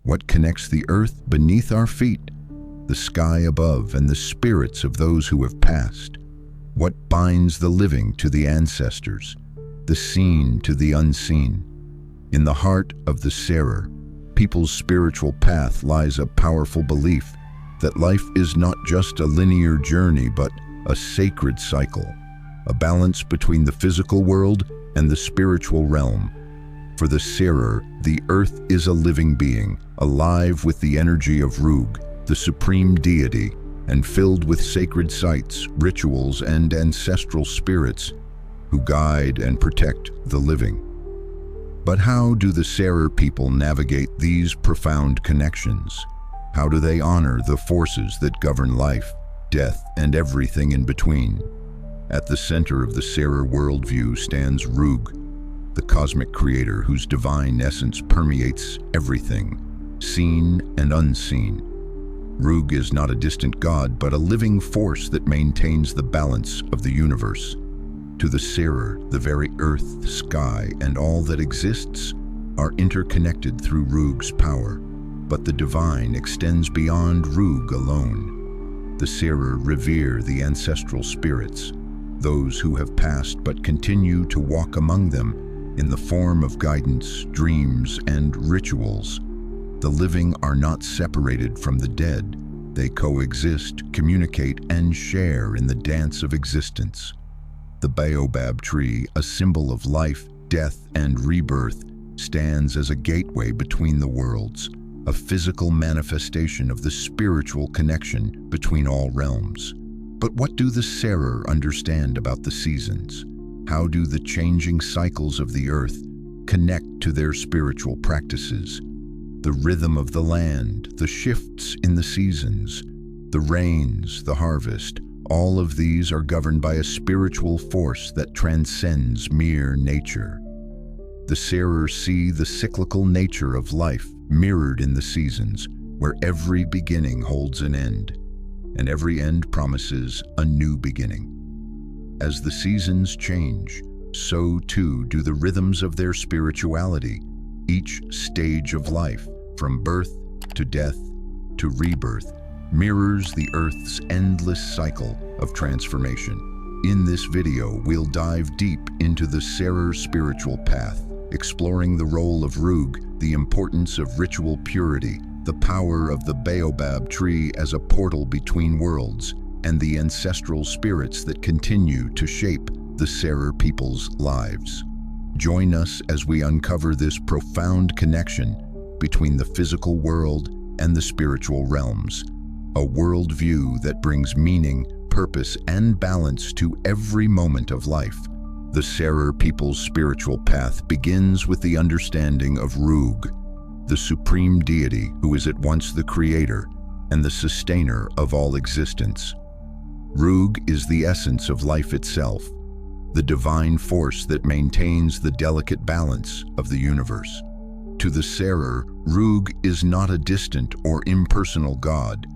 What connects the earth beneath our feet, the sky above, and the spirits of those who have passed? What binds the living to the ancestors, the seen to the unseen? In the heart of the Serer, people's spiritual path, lies a powerful belief that life is not just a linear journey but a sacred cycle, a balance between the physical world and the spiritual realm. For the Serer, the earth is a living being, alive with the energy of Roog, the Supreme Deity, and filled with sacred sites, rituals, and ancestral spirits who guide and protect the living. But how do the Serer people navigate these profound connections? How do they honor the forces that govern life, death, and everything in between? At the center of the Serer worldview stands Roog, the cosmic creator whose divine essence permeates everything, seen and unseen. Roog is not a distant god, but a living force that maintains the balance of the universe. To the Serer, the very earth, sky, and all that exists are interconnected through Roog's power. But the divine extends beyond Roog alone. The Serer revere the ancestral spirits, those who have passed but continue to walk among them in the form of guidance, dreams, and rituals. The living are not separated from the dead. They coexist, communicate, and share in the dance of existence. The Baobab tree, a symbol of life, death, and rebirth, stands as a gateway between the worlds, a physical manifestation of the spiritual connection between all realms. But what do the Serer understand about the seasons? How do the changing cycles of the earth connect to their spiritual practices? The rhythm of the land, the shifts in the seasons, the rains, the harvest, all of these are governed by a spiritual force that transcends mere nature. The Serer see the cyclical nature of life mirrored in the seasons, where every beginning holds an end, and every end promises a new beginning. As the seasons change, so too do the rhythms of their spirituality. Each stage of life, from birth to death to rebirth, mirrors the Earth's endless cycle of transformation. In this video, we'll dive deep into the Serer spiritual path, exploring the role of Roog, the importance of ritual purity, the power of the Baobab tree as a portal between worlds, and the ancestral spirits that continue to shape the Serer people's lives. Join us as we uncover this profound connection between the physical world and the spiritual realms, a worldview that brings meaning, purpose, and balance to every moment of life. The Serer people's spiritual path begins with the understanding of Roog, the Supreme Deity who is at once the creator and the sustainer of all existence. Roog is the essence of life itself, the divine force that maintains the delicate balance of the universe. To the Serer, Roog is not a distant or impersonal god,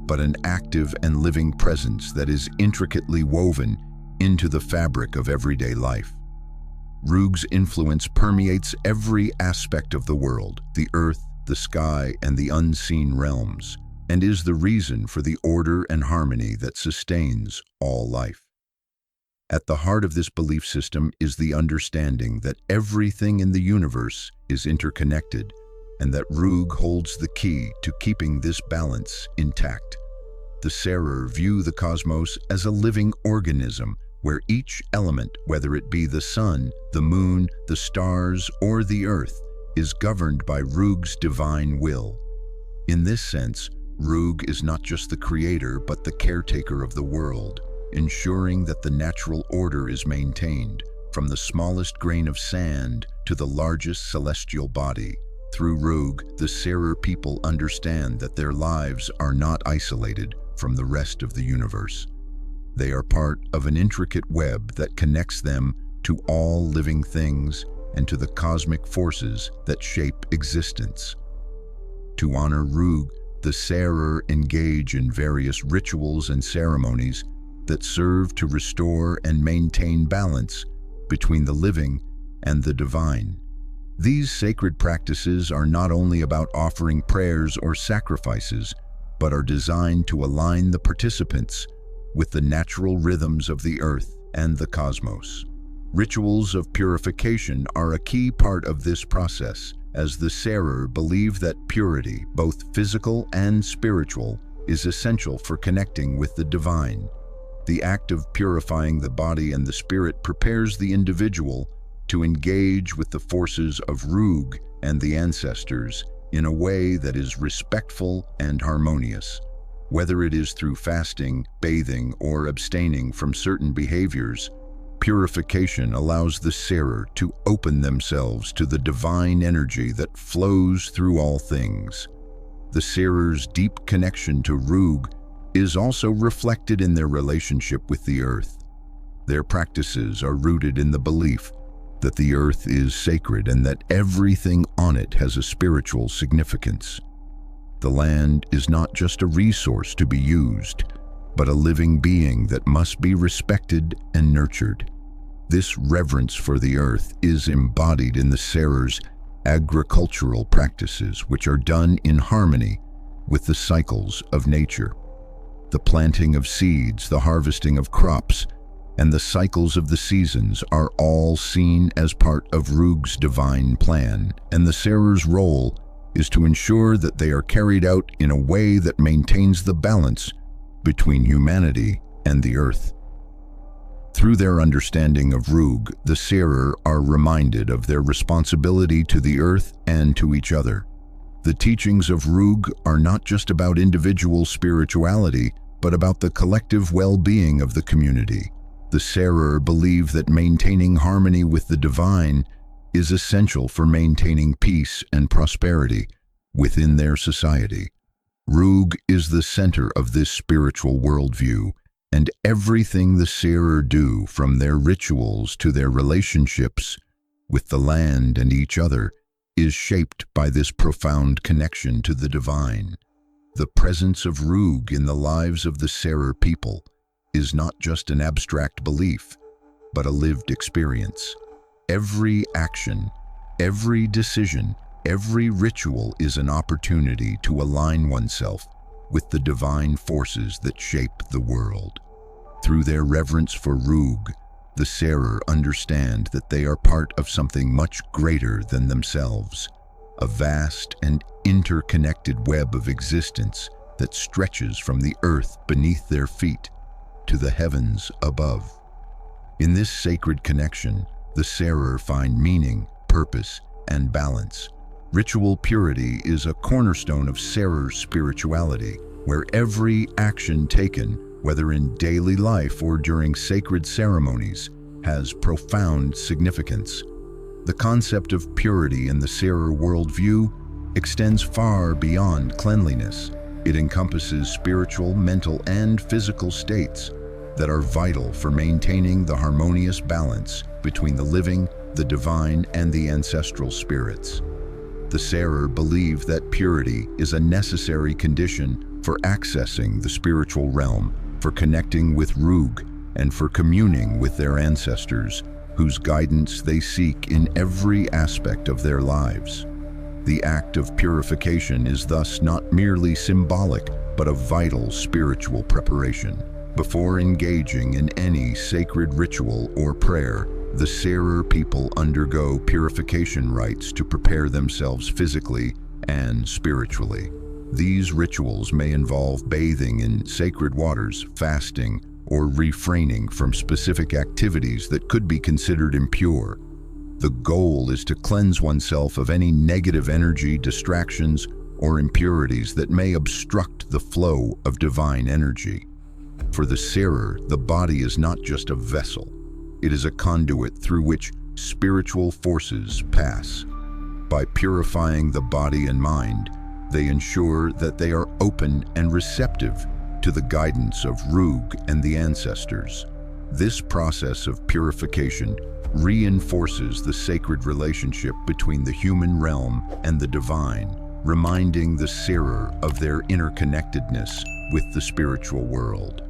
but an active and living presence that is intricately woven into the fabric of everyday life. Roog's influence permeates every aspect of the world, the earth, the sky, and the unseen realms, and is the reason for the order and harmony that sustains all life. At the heart of this belief system is the understanding that everything in the universe is interconnected, and that Roog holds the key to keeping this balance intact. The Serer view the cosmos as a living organism where each element, whether it be the sun, the moon, the stars, or the earth, is governed by Roog's divine will. In this sense, Roog is not just the creator but the caretaker of the world, ensuring that the natural order is maintained, from the smallest grain of sand to the largest celestial body. Through Roog, the Serer people understand that their lives are not isolated from the rest of the universe. They are part of an intricate web that connects them to all living things and to the cosmic forces that shape existence. To honor Roog, the Serer engage in various rituals and ceremonies that serve to restore and maintain balance between the living and the divine. These sacred practices are not only about offering prayers or sacrifices, but are designed to align the participants with the natural rhythms of the earth and the cosmos. Rituals of purification are a key part of this process, as the Serer believe that purity, both physical and spiritual, is essential for connecting with the divine. The act of purifying the body and the spirit prepares the individual to engage with the forces of Roog and the ancestors in a way that is respectful and harmonious. Whether it is through fasting, bathing, or abstaining from certain behaviors, purification allows the Serer to open themselves to the divine energy that flows through all things. The Serer's deep connection to Roog is also reflected in their relationship with the earth. Their practices are rooted in the belief that the earth is sacred and that everything on it has a spiritual significance. The land is not just a resource to be used, but a living being that must be respected and nurtured. This reverence for the earth is embodied in the Serer's agricultural practices, which are done in harmony with the cycles of nature. The planting of seeds, the harvesting of crops, and the cycles of the seasons are all seen as part of Roog's divine plan, and the Serer's role is to ensure that they are carried out in a way that maintains the balance between humanity and the earth. Through their understanding of Roog, the Serer are reminded of their responsibility to the earth and to each other. The teachings of Roog are not just about individual spirituality, but about the collective well-being of the community. The Serer believe that maintaining harmony with the divine is essential for maintaining peace and prosperity within their society. Roog is the center of this spiritual worldview, and everything the Serer do, from their rituals to their relationships with the land and each other, is shaped by this profound connection to the divine. The presence of Roog in the lives of the Serer people is not just an abstract belief, but a lived experience. Every action, every decision, every ritual is an opportunity to align oneself with the divine forces that shape the world. Through their reverence for Roog, the Serer understand that they are part of something much greater than themselves, a vast and interconnected web of existence that stretches from the earth beneath their feet to the heavens above. In this sacred connection, the Serer find meaning, purpose, and balance. Ritual purity is a cornerstone of Serer spirituality, where every action taken, whether in daily life or during sacred ceremonies, has profound significance. The concept of purity in the Serer worldview extends far beyond cleanliness. It encompasses spiritual, mental, and physical states that are vital for maintaining the harmonious balance between the living, the divine, and the ancestral spirits. The Serer believe that purity is a necessary condition for accessing the spiritual realm, for connecting with Roog, and for communing with their ancestors, whose guidance they seek in every aspect of their lives. The act of purification is thus not merely symbolic, but a vital spiritual preparation. Before engaging in any sacred ritual or prayer, the Serer people undergo purification rites to prepare themselves physically and spiritually. These rituals may involve bathing in sacred waters, fasting, or refraining from specific activities that could be considered impure. The goal is to cleanse oneself of any negative energy, distractions, or impurities that may obstruct the flow of divine energy. For the Serer, the body is not just a vessel. It is a conduit through which spiritual forces pass. By purifying the body and mind, they ensure that they are open and receptive to the guidance of Roog and the ancestors. This process of purification reinforces the sacred relationship between the human realm and the divine, reminding the Serer of their interconnectedness with the spiritual world.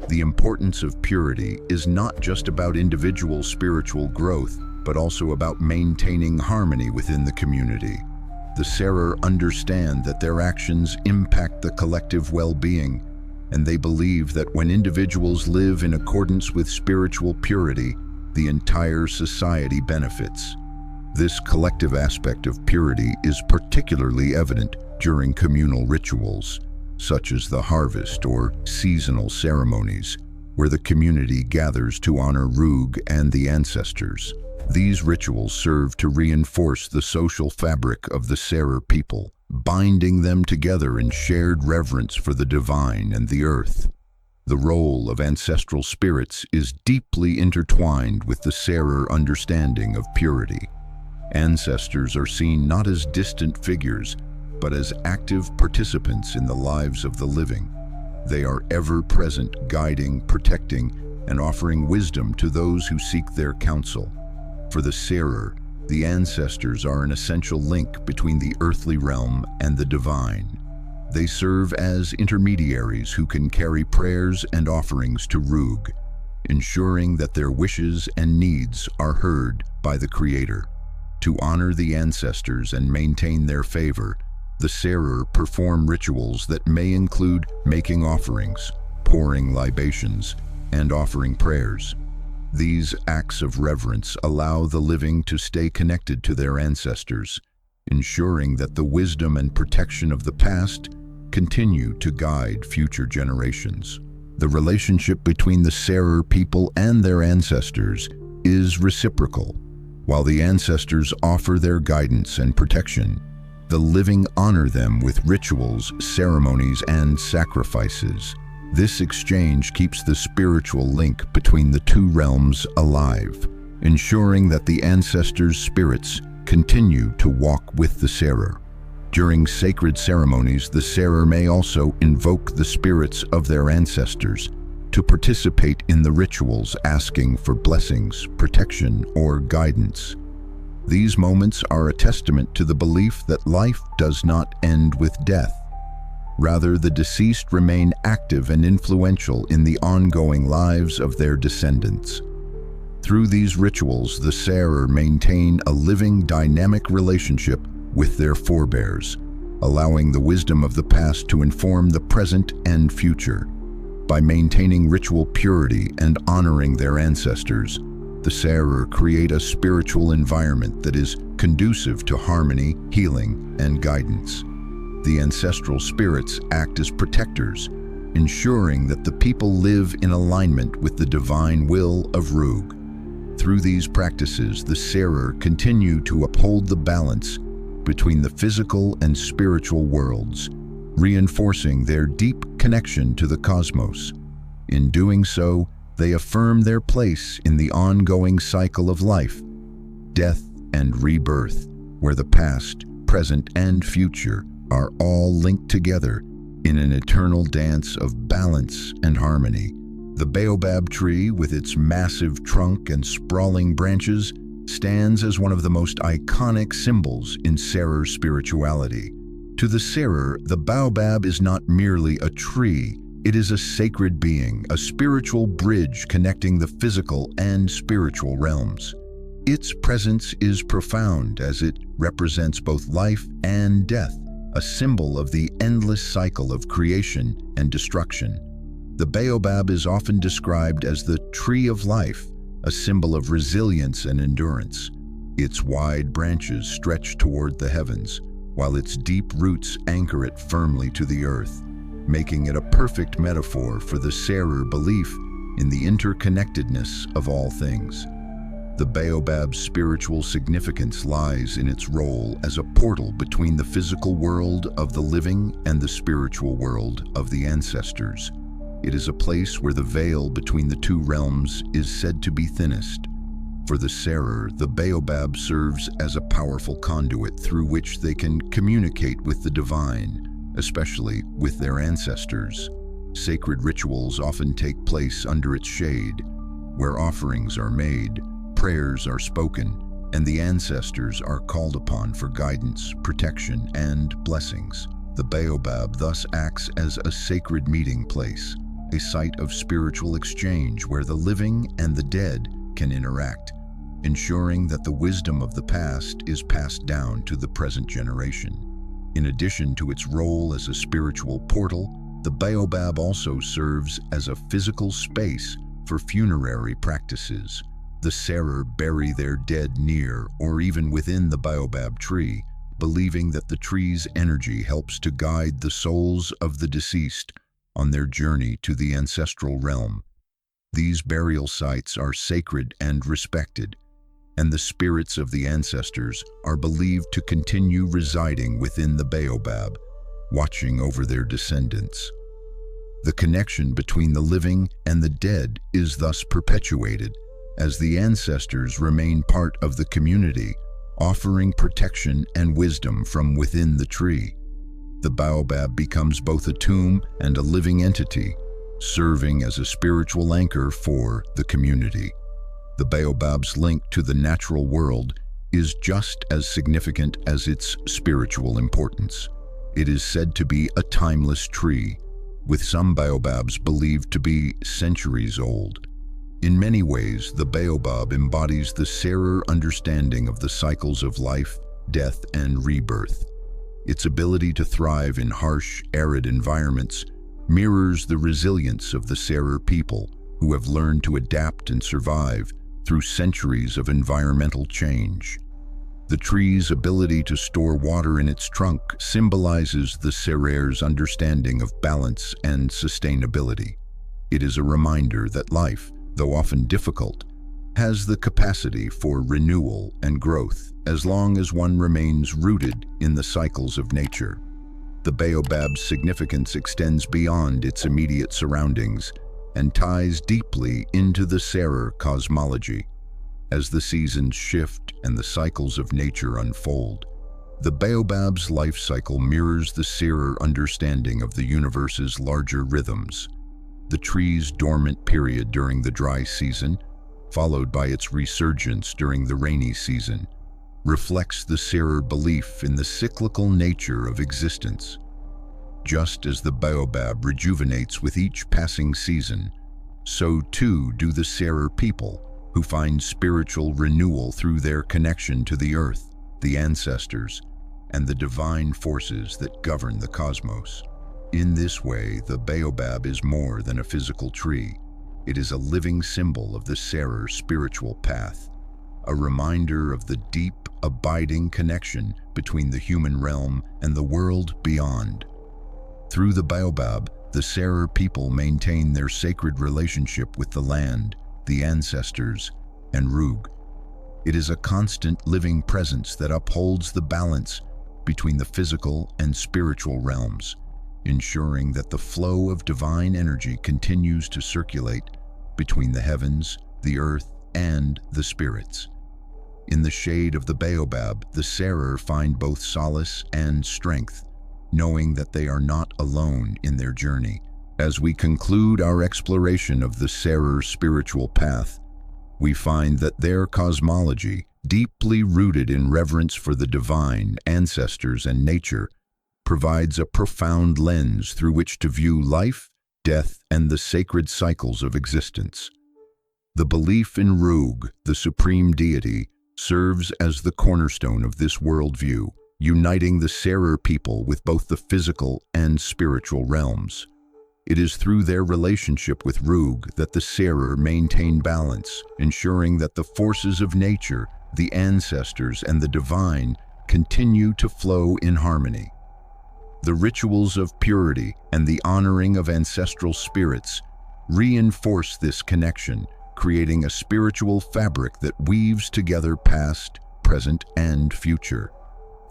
The importance of purity is not just about individual spiritual growth, but also about maintaining harmony within the community. The Serer understand that their actions impact the collective well-being, and they believe that when individuals live in accordance with spiritual purity, the entire society benefits. This collective aspect of purity is particularly evident during communal rituals, such as the harvest or seasonal ceremonies, where the community gathers to honor Roog and the ancestors. These rituals serve to reinforce the social fabric of the Serer people, binding them together in shared reverence for the divine and the earth. The role of ancestral spirits is deeply intertwined with the Serer understanding of purity. Ancestors are seen not as distant figures, but as active participants in the lives of the living. They are ever present, guiding, protecting, and offering wisdom to those who seek their counsel. For the Serer, the ancestors are an essential link between the earthly realm and the divine. They serve as intermediaries who can carry prayers and offerings to Roog, ensuring that their wishes and needs are heard by the Creator. To honor the ancestors and maintain their favor, the Serer perform rituals that may include making offerings, pouring libations, and offering prayers. These acts of reverence allow the living to stay connected to their ancestors, ensuring that the wisdom and protection of the past continue to guide future generations. The relationship between the Serer people and their ancestors is reciprocal. While the ancestors offer their guidance and protection, the living honor them with rituals, ceremonies, and sacrifices. This exchange keeps the spiritual link between the two realms alive, ensuring that the ancestors' spirits continue to walk with the Serer. During sacred ceremonies, the Serer may also invoke the spirits of their ancestors to participate in the rituals, asking for blessings, protection, or guidance. These moments are a testament to the belief that life does not end with death. Rather, the deceased remain active and influential in the ongoing lives of their descendants. Through these rituals, the Serer maintain a living, dynamic relationship with their forebears, allowing the wisdom of the past to inform the present and future. By maintaining ritual purity and honoring their ancestors, the Serer create a spiritual environment that is conducive to harmony, healing, and guidance. The ancestral spirits act as protectors, ensuring that the people live in alignment with the divine will of Roog. Through these practices, the Serer continue to uphold the balance between the physical and spiritual worlds, reinforcing their deep connection to the cosmos. In doing so, they affirm their place in the ongoing cycle of life, death, and rebirth, where the past, present, and future are all linked together in an eternal dance of balance and harmony. The baobab tree, with its massive trunk and sprawling branches, stands as one of the most iconic symbols in Serer spirituality. To the Serer, the baobab is not merely a tree, it is a sacred being, a spiritual bridge connecting the physical and spiritual realms. Its presence is profound as it represents both life and death, a symbol of the endless cycle of creation and destruction. The baobab is often described as the tree of life, a symbol of resilience and endurance. Its wide branches stretch toward the heavens, while its deep roots anchor it firmly to the earth, making it a perfect metaphor for the Serer belief in the interconnectedness of all things. The baobab's spiritual significance lies in its role as a portal between the physical world of the living and the spiritual world of the ancestors. It is a place where the veil between the two realms is said to be thinnest. For the Serer, the baobab serves as a powerful conduit through which they can communicate with the divine, especially with their ancestors. Sacred rituals often take place under its shade, where offerings are made, prayers are spoken, and the ancestors are called upon for guidance, protection, and blessings. The baobab thus acts as a sacred meeting place, a site of spiritual exchange where the living and the dead can interact. ensuring that the wisdom of the past is passed down to the present generation. In addition to its role as a spiritual portal, the baobab also serves as a physical space for funerary practices. The Serer bury their dead near or even within the baobab tree, believing that the tree's energy helps to guide the souls of the deceased on their journey to the ancestral realm. These burial sites are sacred and respected, and the spirits of the ancestors are believed to continue residing within the baobab, watching over their descendants. The connection between the living and the dead is thus perpetuated, as the ancestors remain part of the community, offering protection and wisdom from within the tree. The baobab becomes both a tomb and a living entity, serving as a spiritual anchor for the community. The baobab's link to the natural world is just as significant as its spiritual importance. It is said to be a timeless tree, with some baobabs believed to be centuries old. In many ways, the baobab embodies the Serer understanding of the cycles of life, death, and rebirth. Its ability to thrive in harsh, arid environments mirrors the resilience of the Serer people, who have learned to adapt and survive through centuries of environmental change. The tree's ability to store water in its trunk symbolizes the Serer's understanding of balance and sustainability. It is a reminder that life, though often difficult, has the capacity for renewal and growth as long as one remains rooted in the cycles of nature. The baobab's significance extends beyond its immediate surroundings and ties deeply into the Serer cosmology. As the seasons shift and the cycles of nature unfold, the baobab's life cycle mirrors the Serer understanding of the universe's larger rhythms. The tree's dormant period during the dry season, followed by its resurgence during the rainy season, reflects the Serer belief in the cyclical nature of existence. Just as the baobab rejuvenates with each passing season, so too do the Serer people, who find spiritual renewal through their connection to the earth, the ancestors, and the divine forces that govern the cosmos. In this way, the baobab is more than a physical tree. It is a living symbol of the Serer spiritual path, a reminder of the deep, abiding connection between the human realm and the world beyond. Through the baobab, the Serer people maintain their sacred relationship with the land, the ancestors, and Roog. It is a constant living presence that upholds the balance between the physical and spiritual realms, ensuring that the flow of divine energy continues to circulate between the heavens, the earth, and the spirits. In the shade of the baobab, the Serer find both solace and strength, knowing that they are not alone in their journey. As we conclude our exploration of the Serer spiritual path, we find that their cosmology, deeply rooted in reverence for the divine, ancestors, and nature, provides a profound lens through which to view life, death, and the sacred cycles of existence. The belief in Roog, the Supreme Deity, serves as the cornerstone of this worldview, uniting the Serer people with both the physical and spiritual realms. It is through their relationship with Roog that the Serer maintain balance, ensuring that the forces of nature, the ancestors, and the divine continue to flow in harmony. The rituals of purity and the honoring of ancestral spirits reinforce this connection, creating a spiritual fabric that weaves together past, present, and future.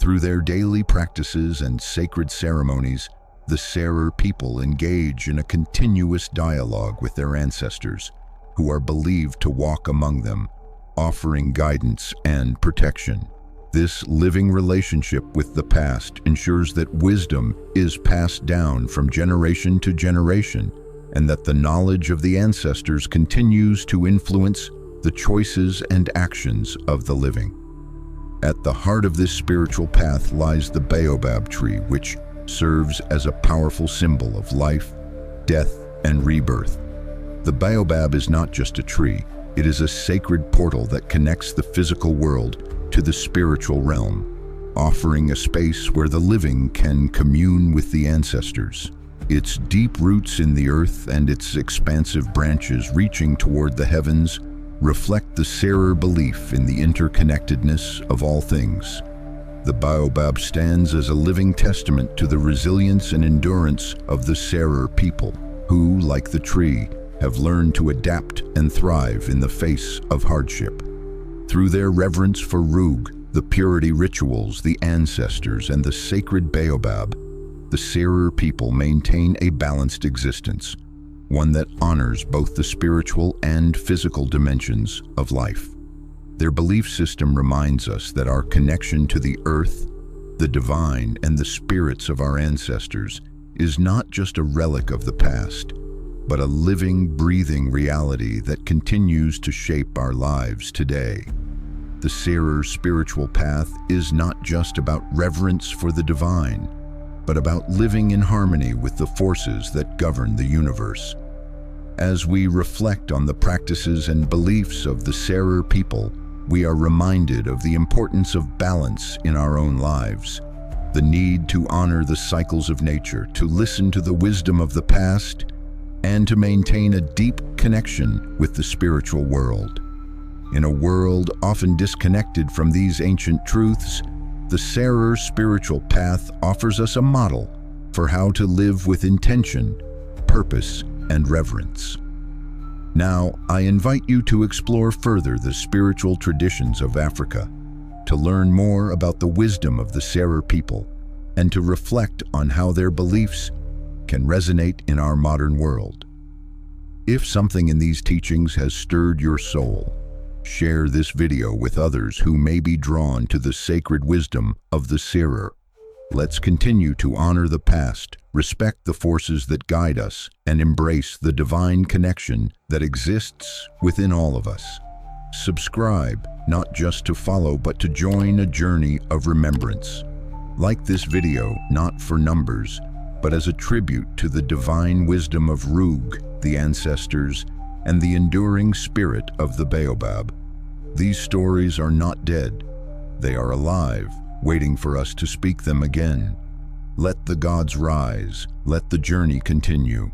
Through their daily practices and sacred ceremonies, the Serer people engage in a continuous dialogue with their ancestors, who are believed to walk among them, offering guidance and protection. This living relationship with the past ensures that wisdom is passed down from generation to generation, and that the knowledge of the ancestors continues to influence the choices and actions of the living. At the heart of this spiritual path lies the Baobab tree, which serves as a powerful symbol of life, death, and rebirth. The baobab is not just a tree, It is a sacred portal that connects the physical world to the spiritual realm, offering a space where the living can commune with the ancestors. Its deep roots in the earth and its expansive branches reaching toward the heavens reflect the Serer belief in the interconnectedness of all things. The Baobab stands as a living testament to the resilience and endurance of the Serer people, who, like the tree, have learned to adapt and thrive in the face of hardship. Through their reverence for Roog, the purity rituals, the ancestors, and the sacred Baobab, the Serer people maintain a balanced existence, one that honors both the spiritual and physical dimensions of life. Their belief system reminds us that our connection to the earth, the divine, and the spirits of our ancestors is not just a relic of the past, but a living, breathing reality that continues to shape our lives today. The Serer spiritual path is not just about reverence for the divine, but about living in harmony with the forces that govern the universe. As we reflect on the practices and beliefs of the Serer people, we are reminded of the importance of balance in our own lives, the need to honor the cycles of nature, to listen to the wisdom of the past, and to maintain a deep connection with the spiritual world. In a world often disconnected from these ancient truths, the Serer spiritual path offers us a model for how to live with intention, purpose, and reverence. Now, I invite you to explore further the spiritual traditions of Africa, to learn more about the wisdom of the Serer people, and to reflect on how their beliefs can resonate in our modern world. If something in these teachings has stirred your soul, share this video with others who may be drawn to the sacred wisdom of the Serer. Let's continue to honor the past, respect the forces that guide us, and embrace the divine connection that exists within all of us. Subscribe, not just to follow, but to join a journey of remembrance. Like this video, not for numbers, but as a tribute to the divine wisdom of Roog, the ancestors, and the enduring spirit of the Baobab. These stories are not dead. They are alive, waiting for us to speak them again. Let the gods rise. Let the journey continue.